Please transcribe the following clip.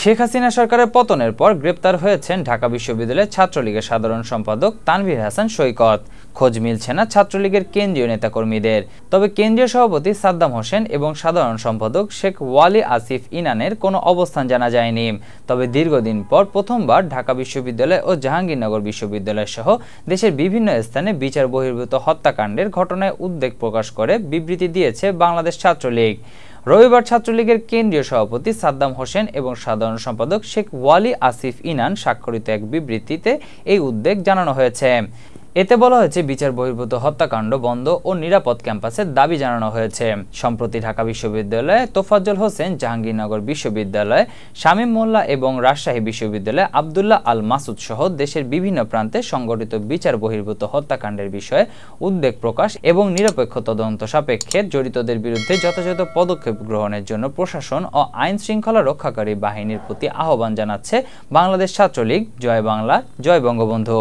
শেখ হাসিনা সরকারের পতনের পর গ্রেপ্তার হয়েছেন ঢাকা বিশ্ববিদ্যালয়ের ছাত্রলীগের সাধারণ সম্পাদক তানভীর হাসান সৈকত। খোঁজ মিলছে না ছাত্রলীগের কেন্দ্রীয় নেতাকর্মীদের। তবে কেন্দ্রীয় সভাপতি সাদ্দাম হোসেন এবং সাধারণ সম্পাদক শেখ ওয়ালি আসিফ ইনানের কোনো অবস্থান জানা যায়নি। তবে দীর্ঘদিন পর প্রথমবার ঢাকা বিশ্ববিদ্যালয় ও জাহাঙ্গীরনগর বিশ্ববিদ্যালয় সহ দেশের বিভিন্ন স্থানে বিচার বহির্ভূত হত্যাকাণ্ডের ঘটনায় উদ্বেগ প্রকাশ করে বিবৃতি দিয়েছে বাংলাদেশ ছাত্রলীগ। রবিবার ছাত্রলীগের কেন্দ্রীয় সভাপতি সাদ্দাম হোসেন এবং সাধারণ সম্পাদক শেখ ওয়ালি আসিফ ইনান স্বাক্ষরিত এক বিবৃতিতে এই উদ্বেগ জানানো হয়েছে। এতে বলা হয়েছে, বিচার বহির্ভূত হত্যাকাণ্ড বন্ধ ও নিরাপদ ক্যাম্পাসের দাবি জানানো হয়েছে। সম্প্রতি ঢাকা বিশ্ববিদ্যালয়ে তোফাজ্জল হোসেন, জাহাঙ্গীরনগর বিশ্ববিদ্যালয় শামীম মোল্লা এবং রাজশাহী বিশ্ববিদ্যালয়ে আবদুল্লাহ আল মাসুদ সহ দেশের বিভিন্ন প্রান্তে সংগঠিত বিচার বহির্ভূত হত্যাকাণ্ডের বিষয়ে উদ্বেগ প্রকাশ এবং নিরপেক্ষ তদন্ত সাপেক্ষে জড়িতদের বিরুদ্ধে যথাযথ পদক্ষেপ গ্রহণের জন্য প্রশাসন ও আইন শৃঙ্খলা রক্ষাকারী বাহিনীর প্রতি আহ্বান জানাচ্ছে বাংলাদেশ ছাত্রলীগ। জয় বাংলা, জয় বঙ্গবন্ধু।